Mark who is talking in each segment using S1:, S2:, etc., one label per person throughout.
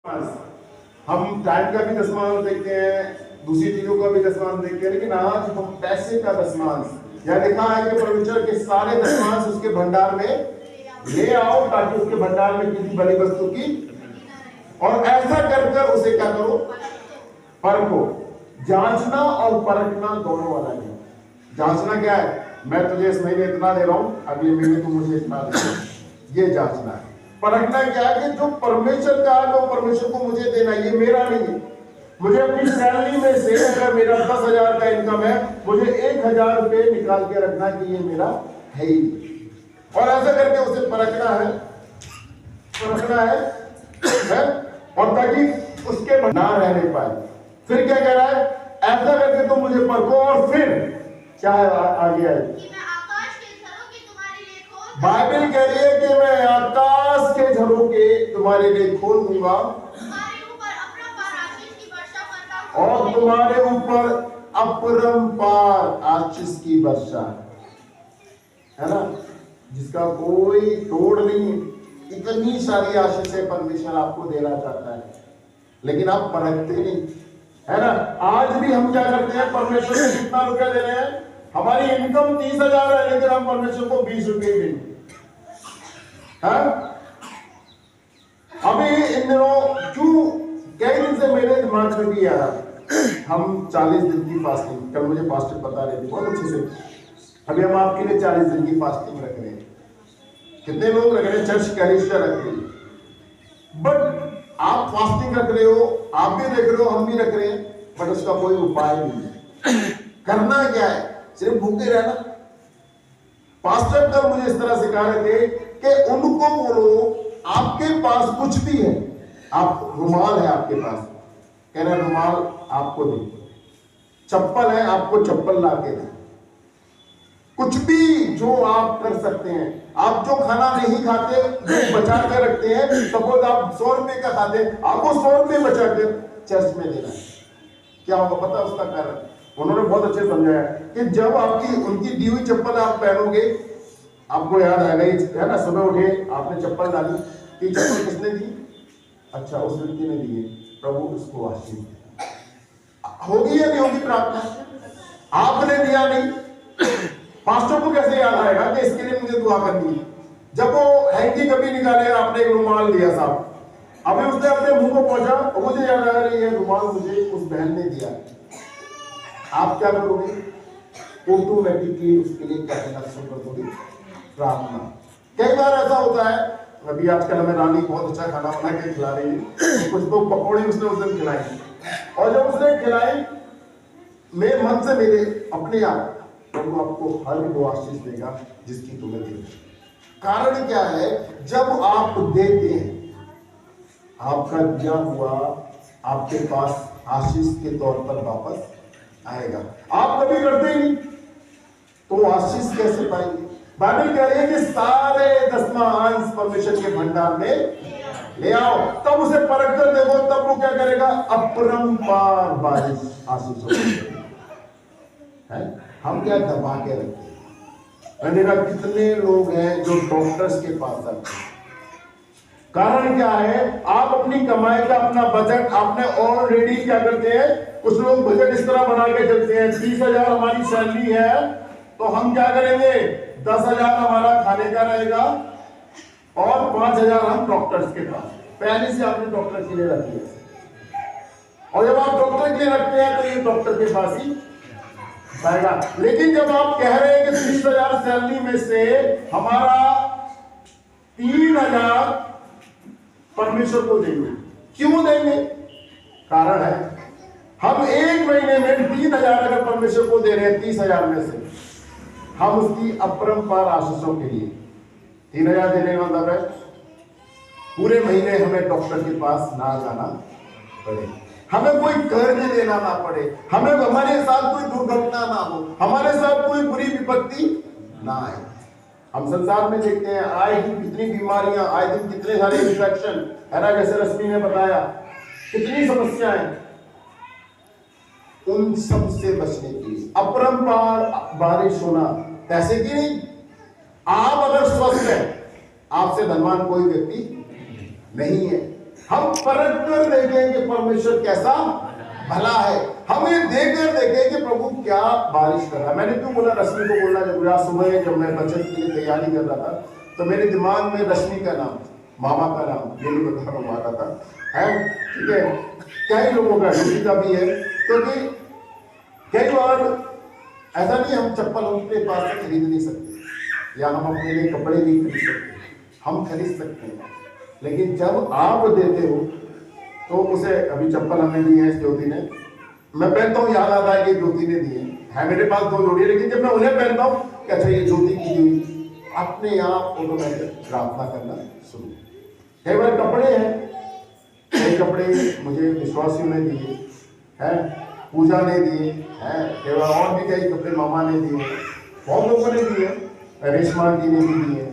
S1: हम टाइम का भी दशमांश देखते हैं, दूसरी चीजों का भी दशमांश देखते हैं, लेकिन आज हम पैसे का दशमांश यह लिखा है कि परमेश्वर के सारे दशमांश उसके भंडार में ले आओ ताकि उसके भंडार में किसी बड़ी वस्तु की, और ऐसा कर कर उसे क्या करो, परखो। जांचना और परखना दोनों अलग है। जांचना क्या है, मैं तुझे इस महीने इतना दे रहा हूं, अगले महीने तू मुझे इतना दे रहा, ये जांचना है। परखना क्या है कि जो परमेश्वर का है वो परमेश्वर को मुझे देना, ये मेरा नहीं है। मुझे अपनी सैलरी में से अगर मेरा 10,000 का इनकम है, मुझे 1,000 रुपए निकाल के रखना कि ये मेरा है ही, और ऐसा करके उसे परखना है और ताकि उसके ना रहने पाए। फिर क्या कह रहा है, ऐसा करके तुम मुझे परखो, और फिर क्या है आगे है, बाइबल कह रही है कि मैं आकाश के झरोखे तुम्हारे लिए खोल दूंगा और तुम्हारे ऊपर अपरंपार आशीष की वर्षा, है ना, जिसका कोई तोड़ नहीं। इतनी सारी आशीषें परमेश्वर आपको देना चाहता है, लेकिन आप परखते नहीं, है ना। आज भी हम क्या करते हैं, परमेश्वर को कितना रुपया दे रहे हैं, हमारी इनकम 30,000 है, लेकिन हम परमेश्वर को 20 रुपये देंगे। अभी इन दिनों क्यों, कई दिन से मेरे दिमाग में भी आ रहा, हम 40 दिन की फास्टिंग, कल मुझे फास्टर बता रहे थे बहुत अच्छे से, अभी हम आपके लिए 40 दिन की फास्टिंग रख रहे हैं। कितने लोग रख रहे हैं, चर्च कैलिस्टा रख रही है, बट आप फास्टिंग रख रहे हो, आप भी देख रहे हो, हम भी रख रहे हैं, बट उसका कोई उपाय नहीं है। करना क्या है, सिर्फ भूखे रहना। पास्टर कल मुझे इस तरह सिखा रहे थे कि उनको बोलो आपके पास कुछ भी है, आप रुमाल है आपके पास, कह रहे रुमाल आपको दे, चप्पल है आपको चप्पल ला के दे, कुछ भी जो आप कर सकते हैं। आप जो खाना नहीं खाते, बचा के रखते हैं, सपोज आप 100 रुपए का खाते, आपको 100 रुपए बचा कर चर्च में देना है। क्या होगा पता उसका कारण, उन्होंने बहुत अच्छे समझाया कि जब आपकी उनकी दी हुई चप्पल आप पहनोगे, आपको याद आएगा, है ना, सुबह उठे आपने चप्पल डाली, कि चप्पल किसने दी, अच्छा उस व्यक्ति ने दी है, प्रभु उसको आशीष होगी या नहीं होगी प्रार्थना, आपने दिया नहीं, पास्टर को कैसे याद आएगा कि इसके लिए मुझे दुआ करनी है। जब वो हैंकी कभी निकाले, आपने एक रुमाल दिया साहब, अभी उसने अपने मुंह को पहुंचा और मुझे याद आ रही है रुमाल मुझे उस बहन ने दिया, आप क्या करोगे, ऑटोमेटिकली उसके लिए क्या करना शुरू कर दोगे, प्रार्थना। कई बार ऐसा होता है, अभी आजकल हमें रानी बहुत अच्छा खाना बना के खिला रही है, तो कुछ तो पकौड़े उसने उस दिन खिलाई, और जब उसने खिलाई, मेरे मन से मेरे अपने आप प्रभु आपको हर वो आशीष देगा जिसकी तुम्हें दी। कारण क्या है, जब आप देते हैं, आपका दिया हुआ आपके पास आशीष के तौर पर वापस आएगा। आप कभी करते ही नहीं तो आशीष कैसे पाएंगे। बाइबल कह रही है कि सारे दशमांश परमेश्वर के भंडार में ले आओ, तब उसे परख कर देखो, तब वो क्या करेगा, अपरंपार बारिश आशीष होगी। हम क्या दबा के रखते हैं। मैंने कहा कितने लोग हैं जो डॉक्टर्स के पास जाते हैं, कारण क्या है, आप अपनी कमाई का अपना बजट आपने ऑलरेडी क्या करते हैं, कुछ लोग बजट इस तरह बना के चलते हैं, 30,000 हमारी सैलरी है तो हम क्या करेंगे, 10,000 हमारा खाने का रहेगा और 5,000 हम डॉक्टर्स के पास, पहले से आपने डॉक्टर के लिए रखी है, और जब आप डॉक्टर के लिए रखते हैं तो ये डॉक्टर के पास ही जाएगा। लेकिन जब आप कह रहे हैं कि 30,000 सैलरी में से हमारा 3,000 परमेश्वर को देंगे, क्यों देंगे, कारण है हम एक महीने में 3,000 अगर परमेश्वर को दे रहे हैं, 30,000 में से हम उसकी अपरंपार आशीषों के लिए 3,000 देने का मतलब है पूरे महीने हमें डॉक्टर के पास ना जाना पड़े, हमें कोई कर्ज देना ना पड़े, हमें हमारे साथ कोई दुर्घटना ना हो, हमारे साथ कोई बुरी विपत्ति ना आए। हम संसार में देखते हैं आए दिन कितनी बीमारियां, आए दिन कितने सारे इन्फेक्शन, है ना, जैसे रश्मि ने बताया कितनी समस्याएं, उन सब से बचने के लिए अपरंपार बारिश होना। पैसे की नहीं, आप अगर स्वस्थ हैं, आपसे धनवान कोई व्यक्ति नहीं है, हम परख कर देखें कि परमेश्वर कैसा भला है। हम ये देखकर देखें कि प्रभु क्या बारिश कर रहा है। मैंने क्यों बोला रश्मि को बोलना जरूरी। आज सुबह जब मैं बचत के लिए तैयारी कर रहा था तो मेरे दिमाग में रश्मि का नाम, मामा का नाम, ये नहीं बता रहा आ रहा था है, ठीक है। कई लोगों का किसी का भी है, क्योंकि कई बार ऐसा नहीं हम चप्पल अपने पास से खरीद नहीं सकते, या हम अपने लिए कपड़े नहीं खरीद सकते, हम खरीद सकते हैं, लेकिन जब आप देते हो तो उसे, अभी चप्पल हमें दी है इस ज्योति ने, मैं पहनता हूँ याद आता है कि ज्योति ने दिए है, मेरे पास 2 जोड़ी, लेकिन जब मैं उन्हें पहनता हूँ कि अच्छा ये ज्योति की दी, अपने आप ऑटोमेटिक प्रार्थना करना शुरू। कई बार कपड़े हैं, कई कपड़े मुझे विश्वासियों ने दिए हैं, पूजा ने दिए हैं, कई बार और भी कई कपड़े मामा ने दिए, बहुत लोगों ने दिए, रेशमा जी ने भी दिए,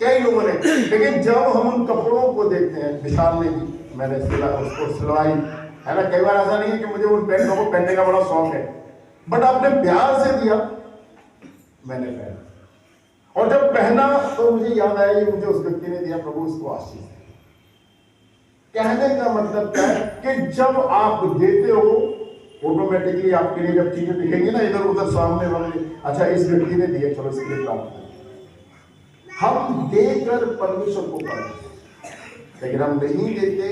S1: कई लोगों ने। लेकिन जब हम उन कपड़ों को देखते हैं, विशाल ने भी, मैंने उसको सिलवाई है ना, कई बार ऐसा नहीं है कि मुझे उन पैंटों को पहनने का बड़ा शौक है, बट आपने प्यार से दिया, मैंने पहना, और जब पहना तो मुझे याद आया ये मुझे उस व्यक्ति ने दिया, प्रभु उसको आशीष दे। कहने का मतलब क्या है कि जब आप देते हो ऑटोमेटिकली आपके लिए जब चीजें दिखेंगी ना इधर उधर सामने वाले, अच्छा इस व्यक्ति ने दिया, चलो इसके लिए प्राप्त करें। हम देकर परमेश्वर को पाएंगे, लेकिन हम नहीं देते,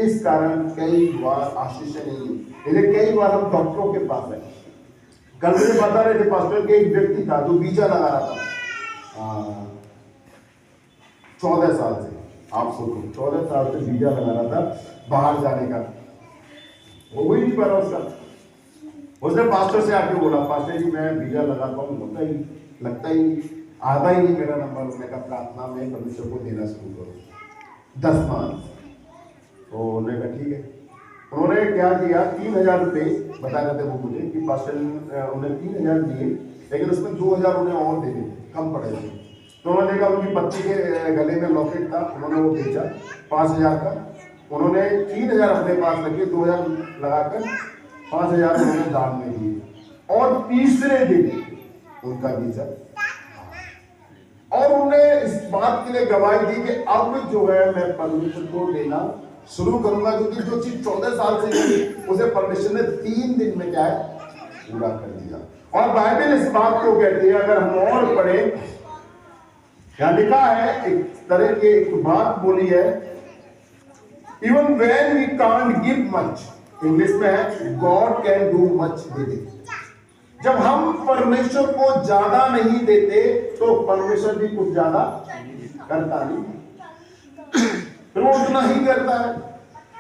S1: इस कारण कई बार आशीष नहीं है। लेकिन कई बार हम डॉक्टरों के पास है। कल मुझे बता रहे थे पास्टर के एक व्यक्ति था जो वीजा लगा रहा था 14 साल से, आप सोचो 14 साल से वीजा लगा रहा था बाहर जाने का, वो ही नहीं पा रहा उसका। उसने पास्टर से आके बोला, पास्टर जी मैं वीजा लगाता हूँ, लगता ही आता ही नहीं मेरा नंबर। उसने कहा प्रार्थना में परमेश्वर को देना शुरू करो 10 माह। तो उन्होंने कहा ठीक है। उन्होंने क्या किया, 3000 रुपये बता रहे थे वो मुझे कि पास्टर उन्हें 3000 दिए, लेकिन उसमें 2000 उन्हें और दे दिए, कम पड़े थे। तो उन्होंने देखा उनकी पत्नी के गले में लॉकेट था, उन्होंने वो बेचा 5000 का। उन्होंने 3000 अपने पास रखे, 2000 लगाकर 5000 उन्होंने दान में दिए, और तीसरे दिन उनका वीजा। और उन्हें इस बात के लिए गवाही दी कि अब जो है मैं परमेश्वर को देना शुरू करूंगा, क्योंकि जो चीज 14 साल से थी उसे परमेश्वर ने 3 दिन में क्या है पूरा कर दिया। और बाइबल इस बात को कहती है, अगर हम और पढ़े, क्या लिखा है, एक तरह की एक बात बोली है, even when we can't give much, English में है God can do much with it. जब हम परमेश्वर को ज्यादा नहीं देते तो परमेश्वर भी कुछ ज्यादा करता नहीं, फिर वो उतना ही करता है।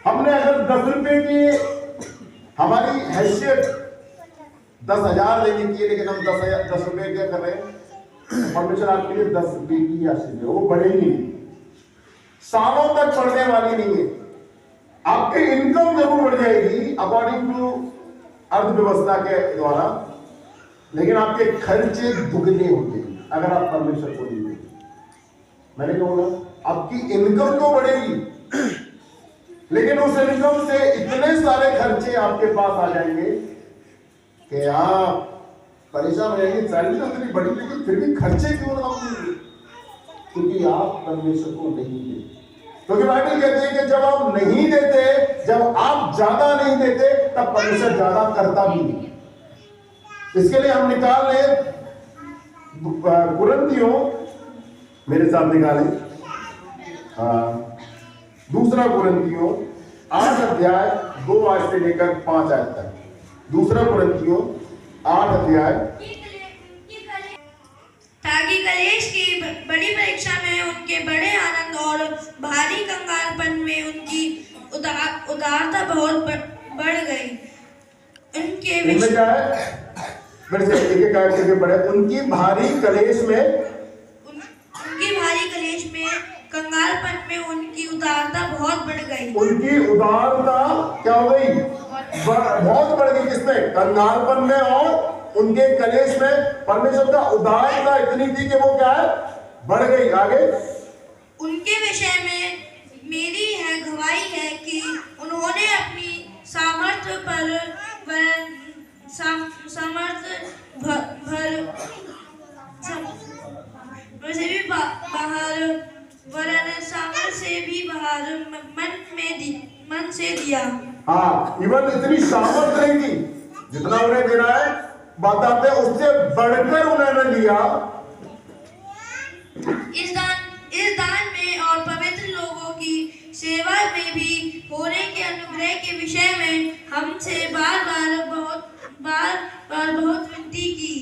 S1: हमने अगर 10 रुपए की हमारी हैसियत 10,000 लेने की है, लेकिन हम 10 रुपए क्या कर रहे हैं, परमेश्वर आपके लिए 10 रुपए की आशीष है, वो बढ़ेगी, सालों तक बढ़ने वाली नहीं है। आपकी इनकम जरूर बढ़ जाएगी अकॉर्डिंग टू अर्थव्यवस्था के द्वारा, लेकिन आपके खर्चे दुगने होंगे अगर आप परमेश्वर को नहीं देंगे। मैंने क्या बोला, आपकी इनकम तो बढ़ेगी, लेकिन उस इनकम से इतने सारे खर्चे आपके पास आ जाएंगे कि आप परेशान हो जाएंगे। सैलरी तो इतनी बड़ी, लेकिन फिर भी खर्चे क्यों ना होंगे, क्योंकि आप परमेश्वर को नहीं देते। क्योंकि बाइबल कहती है कि जब आप नहीं देते, जब आप ज्यादा नहीं देते, तब परमेश्वर ज्यादा करता भी नहीं। इसके लिए हम निकाल लें कुरिन्थियों, मेरे साथ निकालें, 2 कुरिन्थियों 8 अध्याय 2 आयत से लेकर 5 आयत तक। 2 कुरिन्थियों 8 अध्याय।
S2: ताकि कलेश की बड़ी परीक्षा में उनके बड़े आनंद और भारी कंगालपन में उनकी उदारता बहुत बढ़ गई। उनके
S1: क्या है, फिर से एक एक आयत करके पढ़े। उनकी भारी कलेश में
S2: कंगालपन में उनकी उदारता बहुत बढ़ गई।
S1: उनकी उदारता क्या हो गई, बहुत बढ़ गई। किसमें, कंगालपन में और उनके कलेश में। परमेश्वर का उदारता इतनी थी कि वो क्या है, बढ़ गई। आगे,
S2: उनके विषय में मेरी है गवाही है कि उन्होंने अपनी सामर्थ्य से भी बाहर मन में दे दिया।
S1: हाँ, इवन इतनी सामर्थ नहीं थी, जितना उन्हें देना है बताते उससे बढ़कर उन्होंने लिया।
S2: इस दान में और पवित्र लोगों की सेवा में भी होने के अनुग्रह के विषय में हमसे बार बहुत विनती की।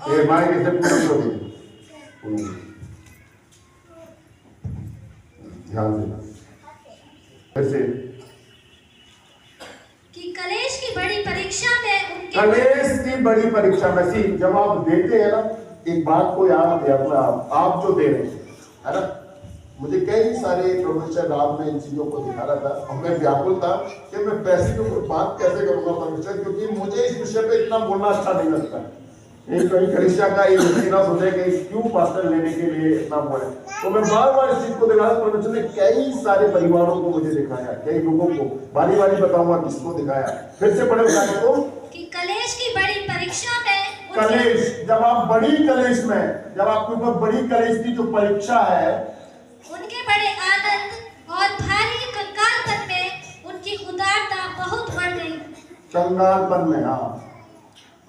S1: ये माइक इसे पूरा कर दो, ध्यान देना फिर से।
S3: कि कलेश की बड़ी परीक्षा में उनके
S1: कलेश की बड़ी परीक्षा में सी जब आप देते हैं ना, एक बात को याद रखना, आप जो दे रहे हैं है ना, मुझे कई सारे प्रोफेसर रात में इन चीजों को दिखा रहा था और मैं व्याकुल था कि मैं पैसे के ऊपर बात कैसे करूंगा परमेश्वर, क्योंकि मुझे इस विषय पे इतना बोलना अच्छा नहीं लगता। एक कहीं कलिसिया का एक व्यक्ति ना सोचे कि क्यों पास्टर लेने के लिए इतना बोले, तो मैं बार बार इस चीज को दिखा रहा। परमेश्वर ने कई सारे परिवारों को मुझे दिखाया, कई लोगों को बारी बारी बताऊंगा किसको दिखाया। फिर से पढ़े बताने को
S3: कि कलेश की बड़ी परीक्षा में
S1: कलेश, जब आप बड़ी कलेश में, जब आपके ऊपर बड़ी कलेश की जो परीक्षा है,
S3: उनके बड़े आनंद और भारी कंगालपन में उनकी उदारता बहुत बढ़ गई।
S1: कंगालपन में, हाँ,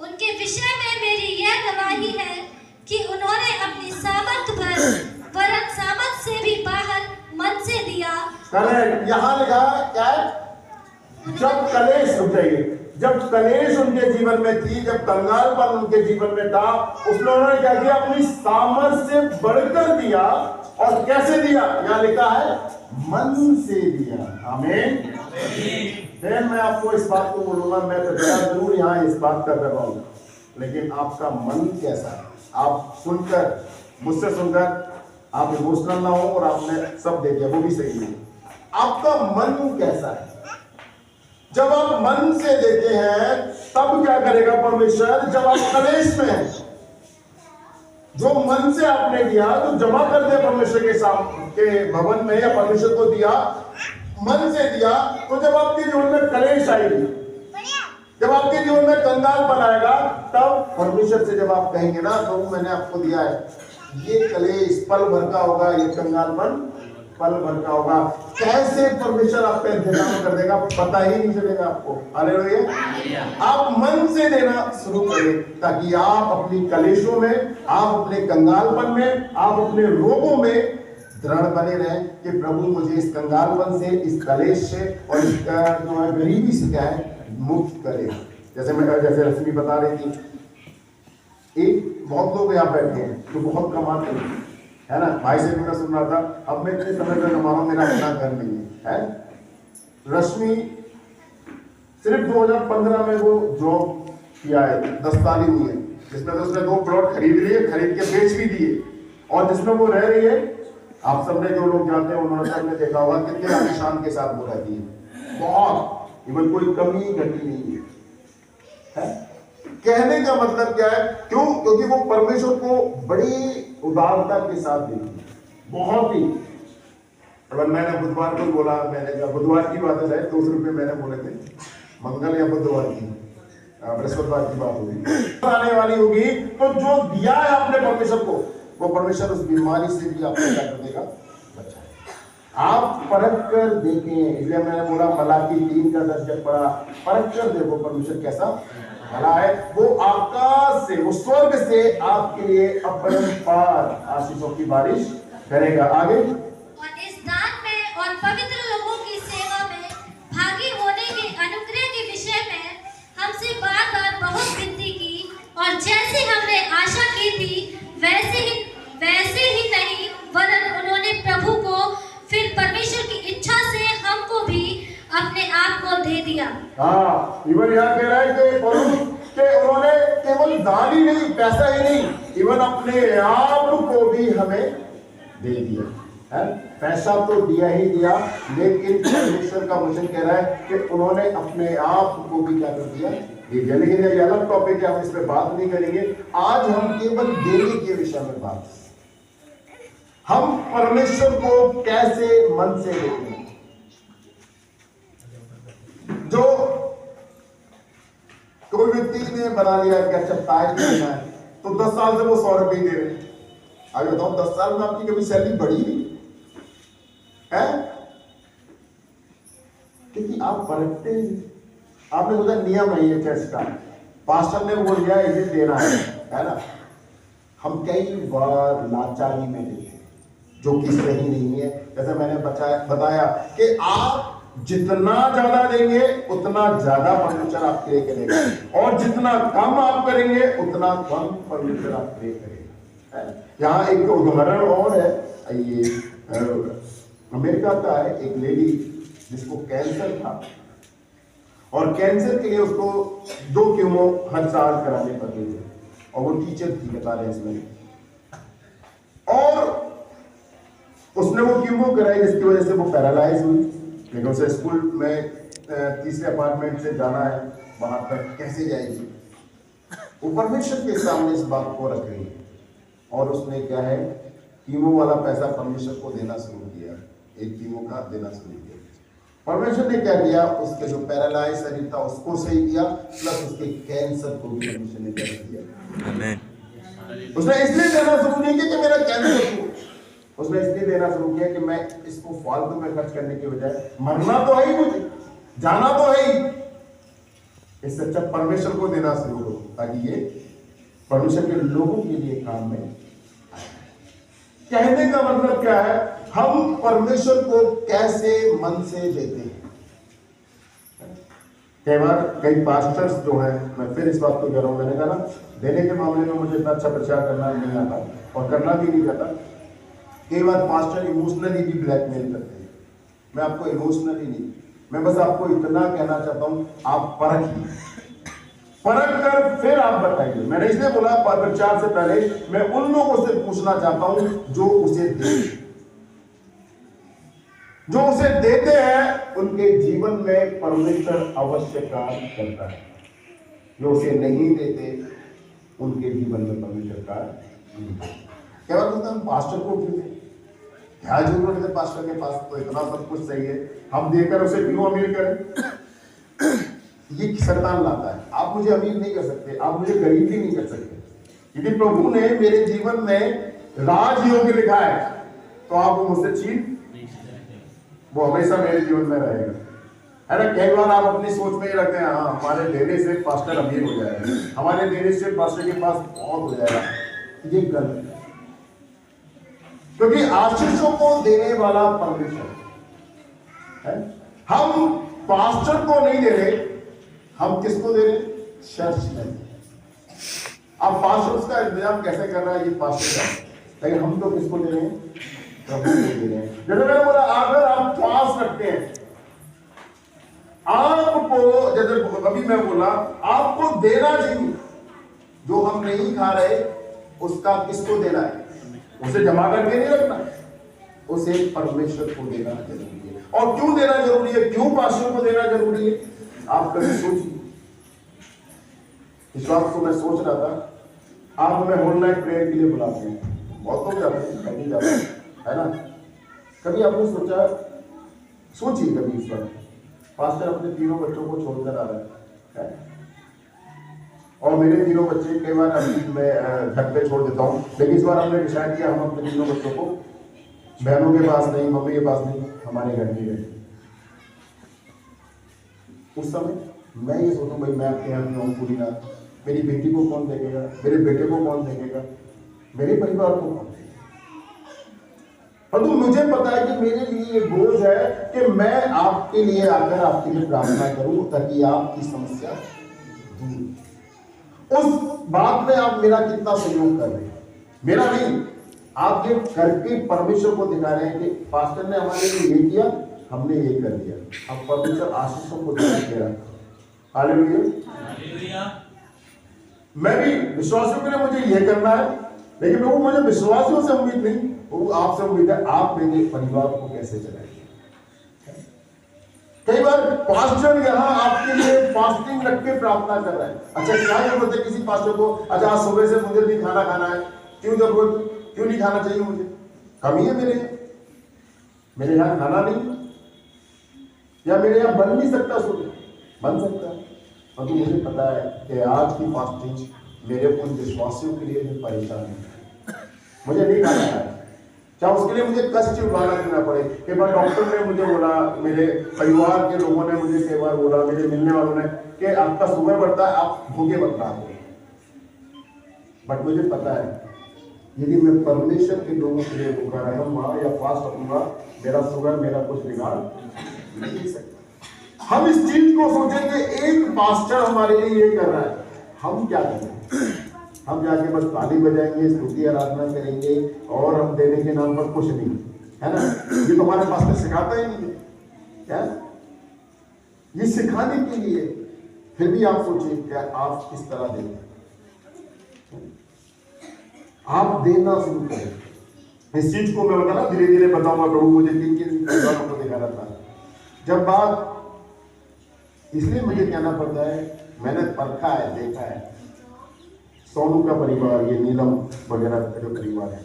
S3: उनके विषय में मेरी यह गवाही है कि उन्होंने अपनी सामर्थ पर वरन सामर्थ से भी बाहर मन से दिया।
S1: करेक्ट, यहाँ लिखा क्या है? जब कलेश, रुक जाइए, जब कलेश उनके जीवन में थी, जब कंगालपन उनके जीवन में था, उसमें उन्होंने क्या किया? अपनी सामर्थ से बढ़कर दिया। और कैसे दिया? यहाँ लिखा है मन से दिया। आमीन। फिर मैं आपको इस बात को बोलूंगा, मैं तो जरूर यहाँ इस बात कर रहा हूँ, लेकिन आपका मन कैसा है? आप सुनकर, मुझसे सुनकर आप इमोशनल ना हो और आपने सब दे दिया, वो भी सही है। आपका मन कैसा है? जब आप मन से देते हैं तब क्या करेगा परमेश्वर? जब आप कलेश में हैं, जो मन से आपने दिया तो जमा कर दिया परमेश्वर के भवन में, या परमेश्वर को दिया, मन से दिया, तो जब आपके जीवन में कलेश आएगी, जब आपके जीवन में कंगालपन आएगा, तब परमेश्वर से जब आप कहेंगे ना, तो मैंने आपको दिया है, ये कलेश पल भर का होगा, ये कंगालपन पल भर का होगा। कैसे परमेश्वर आपका इंतजाम कर देगा पता ही नहीं चलेगा आपको। हालेलुया। आप मन से देना शुरू करें, ताकि आप अपनी कलेशों में, आप अपने कंगालपन में, आप अपने रोगों में दृढ़ बने रहें कि प्रभु मुझे इस कंगालपन से, इस कलेश से और इस जो है गरीबी से क्या है मुक्त करे। जैसे रश्मि बता रही थी, एक बहुत लोग यहाँ बैठे हैं जो बहुत कमाते हैं, है ना। भाई से भी मैं सुन रहा था, अब मैं इतने समय में कमा रहा हूँ, मेरा अपना घर नहीं है। रश्मि सिर्फ 2015 में वो जॉब किया है, 10 साल ही हुई है, जिसमें तो उसने 2 प्लॉट खरीद लिए, खरीद के बेच भी दिए, और जिसमें वो रह रही है, आप सबने जो लोग जानते हैं उन्होंने सबने देखा होगा कितने आलिशान के साथ वो रहती है, बहुत, इवन कोई कमी घटी नहीं है। कहने का मतलब क्या है? क्यों? क्योंकि वो परमेश्वर को बड़ी उदारता के साथ देती है, बहुत ही। अगर मैंने बुधवार को बोला, मैंने कहा बुधवार की बात है, 200 रुपये मैंने बोले थे, मंगल या बुधवार की, बृहस्पतिवार की बात होगी, आने वाली होगी, तो जो दिया है आपने परमेश्वर को, वो परमेश्वर उस बीमारी से भी आपको क्या कर देगा? बचाएगा। आप परख कर देखें, इसलिए मैंने बोला मलाकी 3 का 10 जब पढ़ा, परख कर देखो परमेश्वर कैसा भला है। वो आकाश से, वो स्वर्ग से आपके लिए अपरंपार आशीषों की बारिश करेगा। आगे,
S3: और इस दान में और पवित्र लोगों की सेवा में भागी होने के अनुग्रह के विषय में हमसे बार बार बहुत विनती की, और जैसे हमने आशा की थी वैसे ही नहीं, वरन उन्होंने प्रभु को, फिर परमेश्वर की इच्छा से हमको भी अपने आप को दे दिया।
S1: हाँ, इवन यहाँ कह रहा है कि उन्होंने केवल दान ही नहीं, पैसा ही नहीं, इवन अपने आप को भी हमें दे दिया है। पैसा तो दिया ही दिया, लेकिन परमेश्वर का वचन कह रहा है कि उन्होंने अपने आप को भी क्या कर दिया? दे दिया। लेकिन ये अलग टॉपिक है, हम इस पर बात नहीं करेंगे। आज हम केवल देने के विषय में बात, हम परमेश्वर को कैसे मन से देते हैं। जो कोई व्यक्ति ने बना लिया कि अच्छा ताज देना है, तो 10 साल से वो 100 रुपये दे रहे हैं। आगे बताओ, 10 साल में आपकी कभी सैलरी बढ़ी नहीं है? क्योंकि आप परखते हैं। आपने सोचा नियम है ये चर्च का, पास्टर ने बोल दिया इसे देना है ना। हम कई बार लाचारी में देते हैं जो कि सही नहीं है। जैसे मैंने बताया कि आप जितना ज्यादा देंगे उतना ज्यादा परमेश्वर आपके लिए करेगा, और जितना कम आप करेंगे उतना कम परमेश्वर आपके लिए करेगा। यहाँ एक उदाहरण और है, ये अमेरिका का है, एक लेडी जिसको कैंसर था और कैंसर के लिए उसको 2 कीमो हर साल कराने पड़ते थे, और वो टीचर थी बता रहे इसमें, और उसने वो कीमो कराई जिसकी वजह से वो पैरालाइज हुई। लेकिन उसे स्कूल में तीसरे अपार्टमेंट से जाना है, वहां तक कैसे जाएगी? वो परमेश्वर के सामने इस बात को रख रही है, और उसने क्या है कीमो वाला पैसा परमेश्वर को देना शुरू किया, एक कीमो का देना शुरू किया। परमेश्वर ने क्या किया, उसके जो पैरालाइज शरीर था उसको सही किया, प्लस उसके कैंसर को भी परमेश्वर ने क्या किया। आमीन। उसने इसलिए देना शुरू नहीं किया कि मेरा कैंसर हो, उसने इसलिए देना शुरू किया कि मैं इसको फालतू में खर्च करने के बजाय, मरना तो है ही, मुझे जाना तो है ही, इससे अच्छा परमेश्वर को देना शुरू करो, ताकि ये परमेश्वर के लोगों के लिए काम में। कहने का मतलब क्या है, हम परमेश्वर को कैसे मन से देते हैं। कई बार कई पास्टर्स जो हैं, मैं फिर इस बात को कह रहा हूं, मैंने कहा ना देने के मामले में मुझे इतना अच्छा प्रचार करना नहीं आता और करना भी नहीं चाहता। कई बार पास्टर इमोशनली भी ब्लैकमेल करते हैं। मैं आपको इमोशनली नहीं, मैं बस आपको इतना कहना चाहता हूं, आप परख कर फिर आप बताइए। मैंने इसलिए बोला प्रचार से पहले मैं उन लोगों से पूछना चाहता हूं जो उसे देते हैं उनके जीवन में परमेश्वर अवश्य कार्य करता है। जो उसे नहीं देते उनके जीवन में परमेश्वर कार्य नहीं करता। क्या बात होता है, हम पास्टर को क्यों दें? क्या जरूरत है पास्टर के पास, तो इतना सब कुछ सही है, हम देकर उसे क्यों अमीर करें? ये शैतान लाता है। आप मुझे अमीर नहीं कर सकते, आप मुझे गरीब भी नहीं कर सकते। यदि प्रभु ने मेरे जीवन में राजयोग लिखा है तो आप वो मुझसे छीन, वो हमेशा मेरे जीवन में रहेगा, है ना। कई बार आप अपनी सोच में ही रखते हैं, हाँ हमारे देने से पास्टर अमीर हो जाएगा, हमारे देने से पास्टर के पास बहुत हो जाएगा। ये गलत है, क्योंकि आशीषों को देने वाला परमेश्वर है। हम पास्टर को नहीं दे रहे, हम किसको दे रहे? चर्च में। अब पास्टर का इंतजाम कैसे कर रहा है ये पास्टर का, लेकिन हम तो किसको दे रहे हैं? प्रभु को दे रहे हैं। जैसे मैंने बोला, अगर आप फास्ट रखते हैं, आपको जैसे अभी मैं बोला आपको देना चाहिए। जो हम नहीं खा रहे उसका किसको देना है? उसे जमा करके नहीं रखना, उसे परमेश्वर को देना जरूरी है। और क्यों देना जरूरी है, क्यों पास्टर को देना जरूरी है, आप कभी सोचिए। इस बात को मैं सोच रहा था। आप हमें ऑनलाइन प्रेयर के लिए बुलाते हैं, बहुत लोग जाते हैं, कभी जाते हैं, है ना। कभी आपने सोचा, सोचिए कभी इस बार, पास्टर अपने 3 बच्चों को छोड़कर आ रहा है, और मेरे 3 बच्चे कई बार अभी मैं घर पे छोड़ देता हूँ, लेकिन इस बार हमने डिसाइड किया हम अपने 3 बच्चों को बहनों के पास नहीं, मम्मी के पास नहीं, हमारे घर में रहे। उस समय मैं ये सोचूं, भाई मैं आपके यहाँ नहीं हूँ पूरी रात, मेरी बेटी को कौन देखेगा, मेरे बेटे को कौन देखेगा, मेरे परिवार को कौन देखेगा। और तो मुझे पता है कि मेरे लिए ये बोझ है कि मैं आपके लिए आकर आपके लिए प्रार्थना करूं ताकि आपकी समस्या दूर। उस बात में आप मेरा कितना सहयोग कर रहे हैं, मेरा नहीं, आप ये करके परमेश्वर को दिखा रहे हैं कि पास्टर ने हमारे लिए ये किया, हमने ये कर दिया। अब परमेश्वर आशीषों को दे रहा है। हालेलुया। मैं भी विश्वासियों के लिए मुझे ये करना है, लेकिन वो मुझे विश्वासियों से उम्मीद नहीं, वो आपसे उम्मीद है आप मेरे परिवार को कैसे चलाएंगे। कई बार पास्टर यहाँ आपके लिए फास्टिंग रख के प्रार्थना कर रहा है। अच्छा क्या जरूरत है किसी पास्टर को, अच्छा आज सुबह से मुझे नहीं खाना खाना है, क्यों जरूरत, क्यों नहीं खाना चाहिए मुझे, कमी है मेरे यहाँ खाना नहीं, या मेरे यहाँ बन नहीं सकता, सुबह बन सकता है। और तो मुझे पता है कि आज की फास्टिंग मेरे उन विश्वासियों के लिए भी परेशान है, मुझे नहीं खाना है, चाहे उसके लिए मुझे कष्ट उठाना देना पड़े। कई बार डॉक्टर ने मुझे बोला, मेरे परिवार के लोगों ने मुझे कई बार बोला, मेरे मिलने वालों ने, कि आपका शुगर बढ़ता है, आप भूखे मत रहो। बट मुझे पता है यदि मैं परमेश्वर के लोगों के लिए भूखा रहूंगा या फास्ट रखूंगा, मेरा शुगर मेरा कुछ बिगाड़ नहीं सकता। हम इस चीज को सोचेंगे एक पास्टर हमारे लिए ये कर रहा है, हम क्या करें? हम जाके बस ताली बजाएंगे, स्तुति आराधना करेंगे और हम देने के नाम पर कुछ नहीं, है ना? ये तो हमारे पास्टर सिखाता ही नहीं, क्या ये सिखाने के लिए। फिर भी आप सोचिए क्या आप किस तरह देते हैं? आप देना शुरू करें। इस चीज को मैं बता ना धीरे धीरे बताऊंगा। प्रभु मुझे किन बातों को दिखा रहा था। जब बात इसलिए मुझे कहना पड़ता है, मैंने परखा है, देखा है। सोनू का परिवार, ये नीलम वगैरह का जो परिवार है,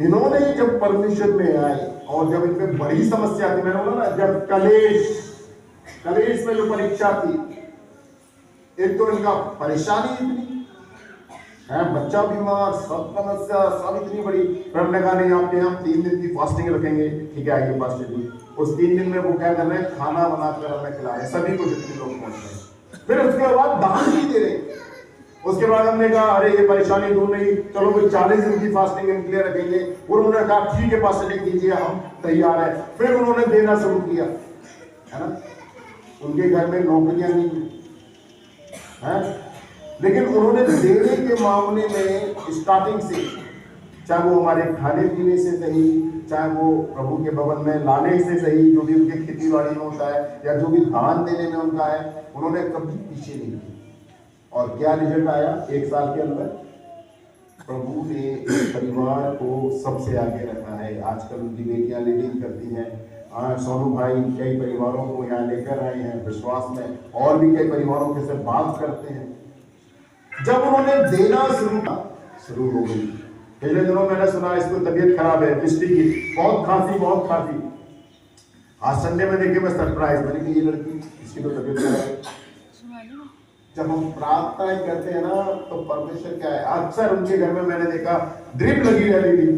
S1: इन्होंने जब परमेश्वर में आए और जब इनमें बड़ी समस्या थी, मैंने बोला ना, जब कलेश में जो परीक्षा थी, एक तो इनका परेशानी इतनी है, बच्चा बीमार, सब समस्या, सब इतनी बड़ी। हमने कहा नहीं, आपके यहाँ 3 दिन की फास्टिंग रखेंगे। ठीक है, आइए पास्टर जी। उस 3 दिन में वो क्या कर रहे हैं, खाना बनाकर हमें खिला रहे सभी को, जितने लोग पहुंच रहे। फिर उसके बाद दान भी दे रहे। उसके बाद हमने कहा अरे ये परेशानी दूर नहीं, चलो भाई 40 दिन की फास्टिंग इनके लिए रखेंगे। और उन्होंने कहा ठीक है पास्टर जी, कीजिए, हम तैयार है। फिर उन्होंने देना शुरू किया, है ना? उनके घर में नौकरियां नहीं है, लेकिन उन्होंने देने के मामले में स्टार्टिंग से, चाहे वो हमारे खाने पीने से सही, चाहे वो प्रभु के भवन में लाने से सही, जो भी उनके खेती बाड़ी में होता है या जो भी दान देने में उनका है, उन्होंने कभी पीछे नहीं किया। और क्या रिजल्ट आया? 1 साल के अंदर प्रभु ने परिवार को सबसे आगे रखा है। आजकल उनकी बेटियां लीडिंग करती हैं। सोनू भाई कई परिवारों को यहाँ लेकर आए हैं विश्वास में, और भी कई परिवारों के साथ बात करते हैं। जब उन्होंने देना शुरू हो गई। पिछले दिनों मैंने सुना इसको तबीयत खराब है, मिस्टी की बहुत खांसी। आज संडे में देखे मैं सरप्राइज, मैंने कहा ये लड़की, इसकी तो तबीयत खराब है। जब हम प्रार्थना करते हैं ना, तो परमेश्वर क्या है, अक्सर उनके घर में मैंने देखा ड्रिप लगी रहती थी।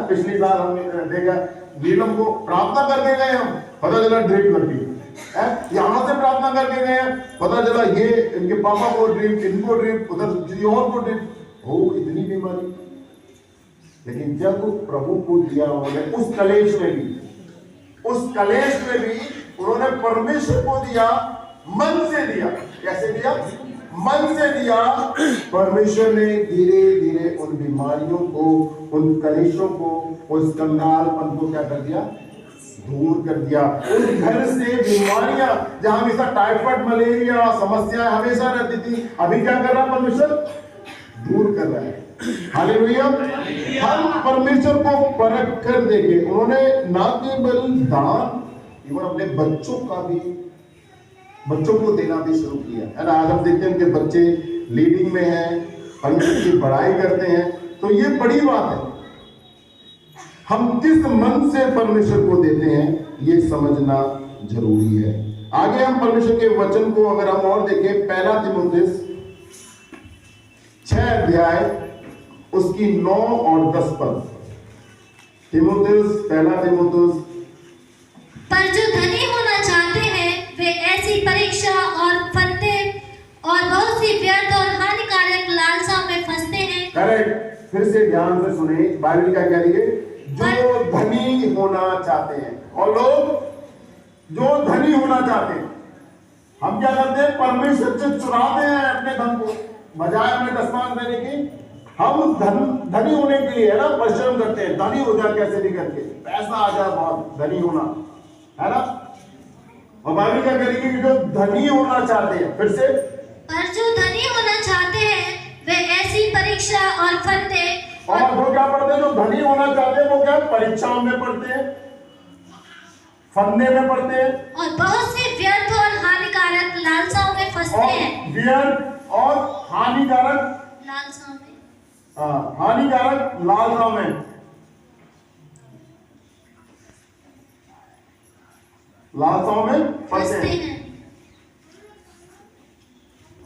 S1: पिछली साल हमने देखा नीलम को प्रार्थना करके गए, हम पता चला ड्रिप लगी। यहाँ से प्रार्थना करके गए, पता चला ये इनके पापा को ड्रिप, इनको ड्रिप, उधर किसी और को ड्रिप, हो इतनी बीमारी। लेकिन जब प्रभु को दिया उन्होंने, उस कलेश में भी उन्होंने परमेश्वर को दिया, मन से दिया। कैसे दिया? मन से दिया। परमेश्वर ने धीरे धीरे उन बीमारियों को, उन कलेशों को, उस कंगालपन को क्या कर दिया? दूर कर दिया। उस घर से बीमारियां, जहां हमेशा टाइफाइड, मलेरिया समस्याएं हमेशा रहती थी, अभी क्या कर रहा है परमेश्वर? दूर कर रहा है। हालेलुया। हम परमेश्वर को परख कर देखे। उन्होंने ना केवल दान, इवन अपने बच्चों को देना भी शुरू किया, है ना? आज हम देखते हैं कि बच्चे लीडिंग में हैं, परमेश्वर की बड़ाई करते हैं, तो ये बड़ी बात है। हम किस मन से परमेश्वर को देते हैं, ये समझना जरूरी है। आगे हम परमेश्वर के वचन को अगर हम और देखें, 1 तीमुथियुस 6 अध्याय उसकी 9 और 10 पद। 1 तीमुथियुस।
S3: पर जो धनी होना चाहते हैं वे ऐसी परीक्षा और फंदे और बहुत सी व्यर्थ और हानिकारक लालसा में फंसते हैं।
S1: करेक्ट। फिर से ध्यान से सुने, बाइबल क्या कह रही है? जो धनी होना चाहते हैं। और लोग जो धनी होना चाहते हैं, हम क्या करते हैं? परमेश्वर से चुराते हैं अपने धन को, बजाय हमें दशमांश देने की। हम धनी होने के लिए, है ना, परिश्रम करते हैं, धनी हो जाए कैसे भी करके, पैसा आ जाए, बहुत धनी होना, है ना? और बाइबल क्या करेगी कि जो धनी होना चाहते हैं, फिर से,
S3: पर जो धनी होना चाहते हैं वे ऐसी परीक्षा और फंदे
S1: और वो क्या पढ़ते हैं? जो धनी होना चाहते हैं वो क्या परीक्षाओं में पढ़ते हैं, फंदे में पढ़ते हैं,
S3: और बहुत सी व्यर्थ और हानिकारक लालसाओं में फंसते हैं।
S1: व्यर्थ और हानिकारक
S3: लालसाओं में,
S1: हानिकारक लालसाओं में, फंसते हैं,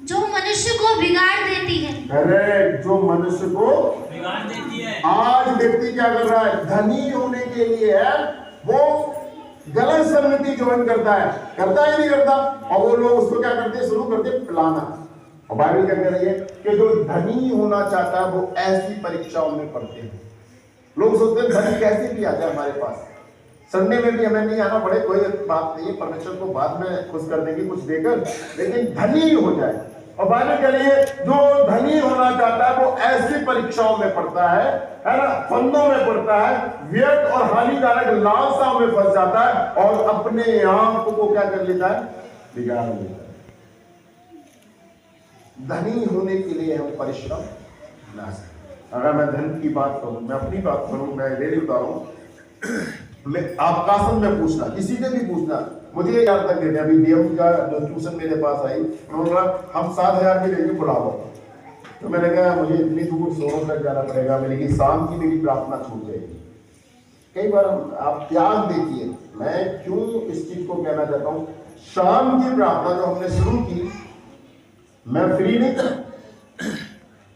S3: जो मनुष्य को बिगाड़ देती है।
S1: करेक्ट, जो मनुष्य को
S4: बिगाड़ देती है।
S1: आज व्यक्ति क्या कर रहा है, धनी होने के लिए है वो गलत संगति ज्वाइन करता है ही नहीं करता, और वो लोग उसको क्या करते हैं, शुरू करते हैं पिलाना। और बाइबल क्या कह रही है कि जो धनी होना चाहता है वो ऐसी परीक्षाओं में पढ़ते हैं। लोग सोचते हैं धनी कैसे भी आ जाए हमारे पास, संडे में भी हमें नहीं आना पड़े, कोई बात नहीं, परमेश्वर को बाद में खुश कर देंगे कुछ देकर, लेकिन धनी हो जाए। और बाइबल कह रही है जो धनी होना चाहता है वो ऐसी परीक्षाओं में पड़ता है ना, फंदों में पड़ता है, व्यर्थ और हानिकारक लालसाओं में फंस जाता है और अपने आप को क्या कर लेता है, बिगाड़ लेता है। धनी होने के लिए हम परिश्रम ना करें। अगर मैं धन की बात करूं, मैं अपनी बात करूं, मैं डेली बता रहा हूं, मैं आकाशन में पूछना, किसी से भी पूछना, मुझे याद तक देते। अभी डीएम का जो ट्यूशन मेरे पास आई, उन्होंने कहा हम 7,000 भी लेंगे, बुला लो। तो मैंने कहा मुझे इतनी दूर शोरों तक जाना पड़ेगा, मेरी शाम की मेरी प्रार्थना छूट जाएगी। कई बार आप त्याग देखिए, मैं क्यों इस चीज को कहना चाहता हूँ, शाम की प्रार्थना जो हमने शुरू की, मैं फ्री नहीं था,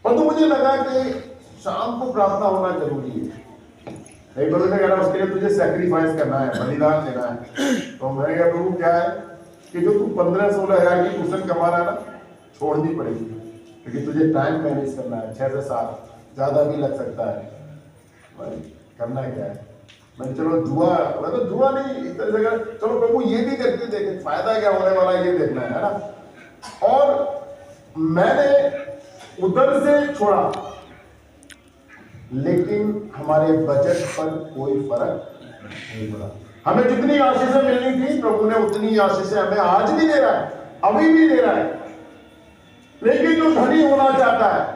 S1: परंतु मुझे लगा कि शाम को प्रार्थना होना जरूरी है। एक बार कह रहा उसके लिए तुझे सैक्रिफाइस करना है, बलिदान देना है। तो मैंने कहा प्रभु क्या है कि जो तू 15-16 हज़ार की ट्यूशन कमा रहा है ना, छोड़नी पड़ेगी, क्योंकि तुझे टाइम मैनेज करना है, 6 से 7 ज़्यादा भी लग सकता है। करना क्या है, मैं चलो जुआ, मतलब जुआ नहीं इस तरह से, चलो प्रभु ये भी करके देखे, फायदा क्या होने वाला ये देखना है ना। और मैंने उधर से छोड़ा, लेकिन हमारे बजट पर कोई फर्क नहीं पड़ा। हमें जितनी आशीषें मिलनी थी प्रभु ने उतनी आशीषें हमें आज भी दे रहा है, अभी भी दे रहा है। लेकिन जो धनी होना चाहता है,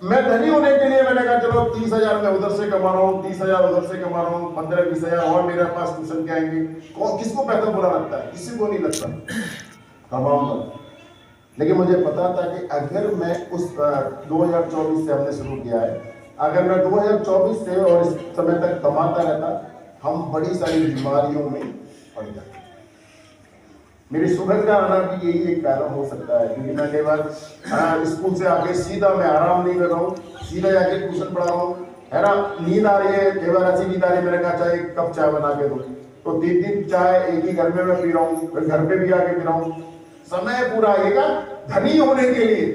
S1: मैं धनी होने के लिए मैंने कहा चलो 30,000 मैं उधर से कमा रहा हूँ, 30,000 उधर से कमा रहा हूँ, 15-20 हज़ार और मेरे पास ट्यूशन के आएंगे। कौन किसको पैसा बुरा लगता है, किसी को नहीं लगता, कमाऊंगा। लेकिन मुझे पता था कि अगर मैं उस 2024 से हमने शुरू किया है, अगर मैं 2024 से और इस समय तक कमाता रहता, हम बड़ी सारी बीमारियों में पड़ जाते। मेरी सुबह का आना भी यही एक कारण हो सकता है, क्योंकि मैं कई बार स्कूल से आके सीधा मैं आराम नहीं कर रहा हूँ, सीधा जाके ट्यूशन पढ़ा रहा हूँ, है ना। नींद आ रही है, कई बार ऐसी नींद आ रही है, मैंने कहा चाहे एक कप चाय बना के दो, तो 3 चाय एक ही घर में मैं पी रहा हूँ, फिर घर पे भी आके पी रहा हूँ। समय पूरा आएगा। धनी होने के लिए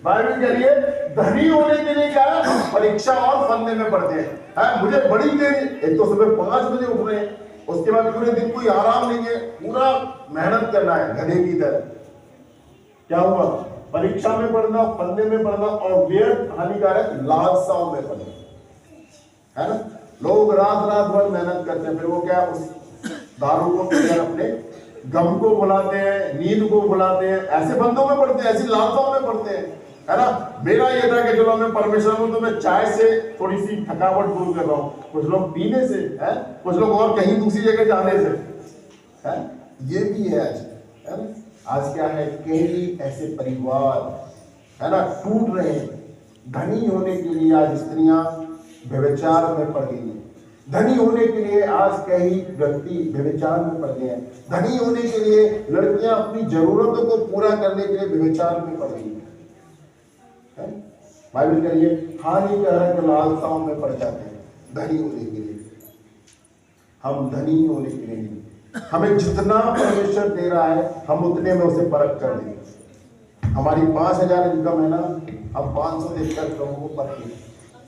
S1: बाइबल कह रही है, धनी होने के लिए क्या है, परीक्षा और फंदे में पड़ते हैं। मुझे बड़ी देर, एक तो सुबह 5 बजे उठ रहे हैं, उसके बाद पूरे दिन कोई आराम नहीं है, पूरा मेहनत करना है गधे की तरह। क्या हुआ, परीक्षा में पढ़ना, फंदे में पढ़ना और व्यर्थ हानिकारक लालसाओं में पढ़ना, है ना। लोग रात भर मेहनत करते हैं, फिर वो क्या उस दारू को पीकर अपने गम को बुलाते हैं, नींद को बुलाते हैं, ऐसे बंदों में पढ़ते हैं, ऐसी लालसाओं में पढ़ते हैं, है ना। मेरा ये था कि चलो मैं परमेश्वर हूं तो मैं चाय से थोड़ी सी थकावट दूर कर रहा हूँ, कुछ लोग पीने से है, कुछ लोग और कहीं दूसरी जगह जाने से है। ये भी है आज, है ना। आज क्या है, कई ऐसे परिवार है ना टूट रहे हैं। धनी होने के लिए आज स्त्रियां व्यभिचार में पड़ गई हैं, धनी होने के लिए आज कई व्यक्ति व्यभिचार में पड़ गए हैं, धनी होने के लिए लड़कियां अपनी जरूरतों को पूरा करने के लिए व्यभिचार में पड़ गई हैं। बाइबल कह रही है हानिकारक लालसाओं में पड़ जाते हैं धनी होने के लिए। हम धनी होने के लिए नहीं, हमें जितना परमेश्वर दे रहा है हम उतने में उसे परख कर देंगे। हमारी 5,000 इनकम है ना, हम 500 देकर प्रभु को परखेंगे।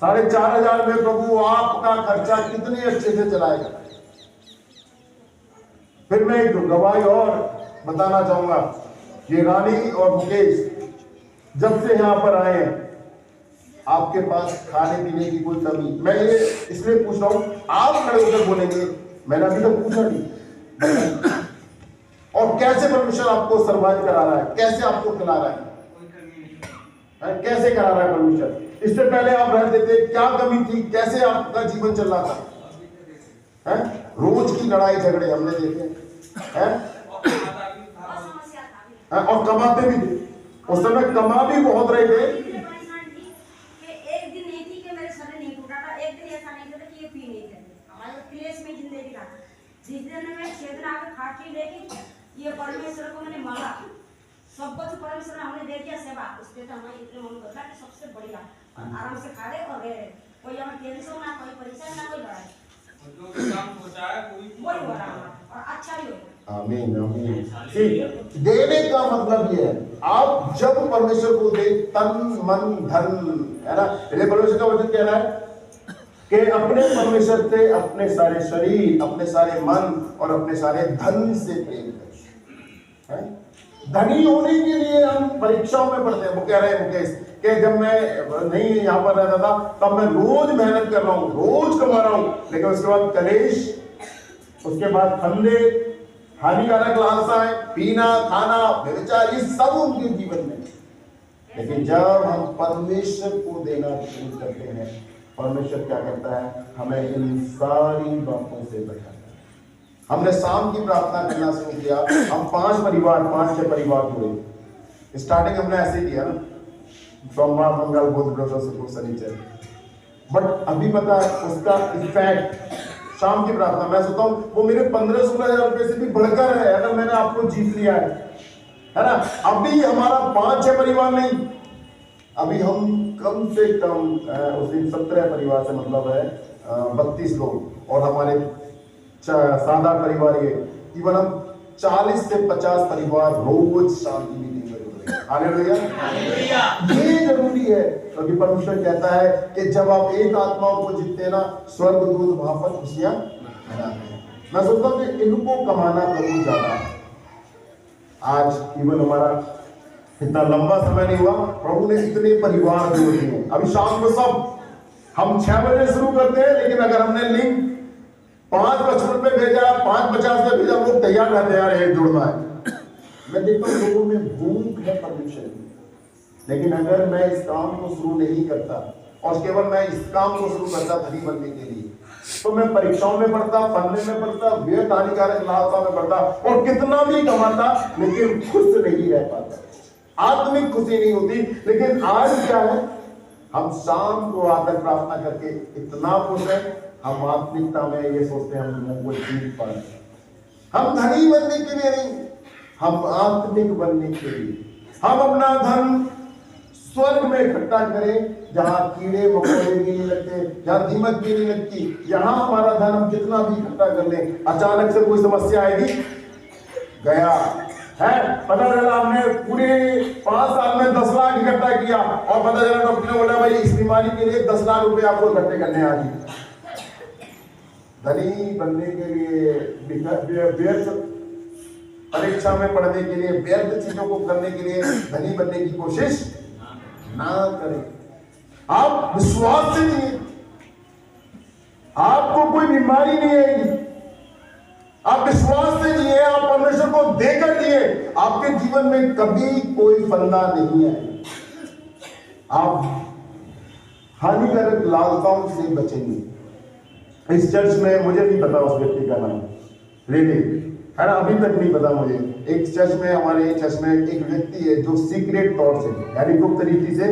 S1: 4,500 में प्रभु आपका खर्चा कितने अच्छे से चलाएगा। फिर मैं एक गवाही और बताना चाहूंगा, ये रानी और मुकेश जब से यहाँ पर आए हैं, आपके पास खाने पीने की कोई कमी, मैं ये इसलिए पूछ रहा हूं, आप खड़े होकर बोलेंगे मैंने अभी तक पूछा नहीं। और कैसे परमेश्वर आपको सर्वाइव करा रहा है, कैसे आपको खिला रहा है, कैसे करा रहा है परमेश्वर। इससे पहले आप रहते थे, क्या कमी थी, कैसे आपका जीवन चल रहा था, है? रोज की लड़ाई झगड़े हमने देखे हैं, और कमाते भी थे। उस समय कमा भी बहुत रहे थे।
S4: एक दिन नहीं थी कि मेरे शरीर नहीं टूटा था, एक दिन ऐसा नहीं था कि ये पी नहीं थे। हमारे क्लेश में जिंदगी था। जिस दिन मैं 6 दिन आके खाटी लेके ये परमेश्वर को मैंने मांगा, सब कुछ परमेश्वर ने हमने दे दिया सेवा, उसके तो हमारे इतने मन करता कि सबसे बढ़िया आराम से खा रहे और रह रहे। कोई यहाँ टेंशन ना, कोई परेशान ना, कोई लड़ाई,
S5: जो भी काम होता है कोई
S4: वही हो रहा है और अच्छा भी होगा।
S1: आमीन आमीन। ठीक, देने का मतलब ये है, आप जब परमेश्वर को दे तन मन धन, है ना, ये परमेश्वर का वचन कह रहा है कि अपने परमेश्वर से अपने सारे शरीर, अपने सारे मन और अपने सारे धन से प्रेम करें। धनी होने के लिए हम परीक्षाओं में पढ़ते हैं। वो कह रहे हैं मुकेश कि जब मैं नहीं यहाँ पर रहता था तब मैं रोज मेहनत कर रहा हूँ, रोज कमा रहा हूँ, लेकिन उसके बाद कलेश, उसके बाद फंदे, हानिकारक लालसाएं, पीना खाना व्यभिचार, ये सब उनके जीवन में। लेकिन जब हम परमेश्वर को देना शुरू करते हैं, परमेश्वर क्या करता है, हमें इन सारी बातों से बचाता है। हमने शाम की प्रार्थना करना शुरू किया, हम 5-6 परिवार हुए। स्टार्टिंग हमने ऐसे किया ना, सोमवार मंगल बुध बृहस्पति शुक्र शनिचर, बट अभी पता है उसका इफेक्ट, शाम की प्रार्थना मैं सोचता हूँ वो मेरे 15-16 हजार रुपए से भी बढ़कर है अगर मैंने आपको जीत लिया है ना। अभी हमारा 5-6 परिवार नहीं, अभी हम कम से कम उस दिन 17 परिवार से मतलब है 32 लोग, और हमारे 7-8 परिवार ये, इवन हम 40 से 50 परिवार रोज शाम की मीटिंग में। हालेलुया, ये जरूरी है क्योंकि परमेश्वर कहता है कि जब आप एक आत्माओं को जीतते ना, स्वर्गदूत वहां पर खुशियां मनाते हैं। मैं सोचता हूँ कि इनको कमाना प्रभु ज्यादा है। आज इवन हमारा इतना लंबा समय नहीं हुआ, प्रभु ने इतने परिवार जोड़ दिए। अभी शाम को सब हम 6 बजे शुरू करते हैं, लेकिन अगर हमने लिंक 5:55 पे भेजा, 5:50 पे भेजा, लोग तैयार रहते हैं यार एक जुड़ना है। मैं देखता हूँ लोगों में भूख है परमेश्वर की, लेकिन अगर मैं इस काम को शुरू नहीं करता और केवल मैं इस काम को शुरू करता धनी बनने के लिए, तो मैं परीक्षाओं में पढ़ता, फंदे में पढ़ता, व्यर्थ हानिकारक लालसा में पढ़ता और कितना भी कमाता, लेकिन खुश नहीं रह पाता, आत्मिक खुशी नहीं होती। लेकिन आज क्या है, हम शाम को आकर प्रार्थना करके इतना खुश है, हम आत्मिकता में ये सोचते हैं हम लोगों को जीत पाए। हम धनी बनने के लिए नहीं, हम आत्मिक बनने के लिए। हम अपना धन स्वर्ग में इकट्ठा करें, जहां कीड़े मकोड़े भी नहीं लगते, जहां दीमक भी नहीं लगती। यहां हमारा धन हम जितना भी इकट्ठा कर लें, अचानक से कोई समस्या आएगी, गया है। पता चला हमने पूरे 5 साल में 10 लाख इकट्ठा किया और पता चला डॉक्टर ने बोला भाई इस बीमारी के लिए 10 लाख रुपए आपको इकट्ठे करने आ गए। धनी बनने के लिए व्यर्थ परीक्षा में पढ़ने के लिए, व्यर्थ चीजों को करने के लिए धनी बनने की कोशिश ना करें। आप विश्वास से जिए, आपको कोई बीमारी नहीं आएगी। आप विश्वास से जिए, आप परमेश्वर को देकर जिए, आपके जीवन में कभी कोई फंदा नहीं आएगा। आप हानिकारक लालसाओं से बचेंगे। इस चर्च में मुझे नहीं पता उस व्यक्ति का नाम, रियली है ना, अभी तक नहीं पता मुझे। एक चर्च में, हमारे चर्च में एक व्यक्ति है जो सीक्रेट तौर से यानी गुप्त रीति से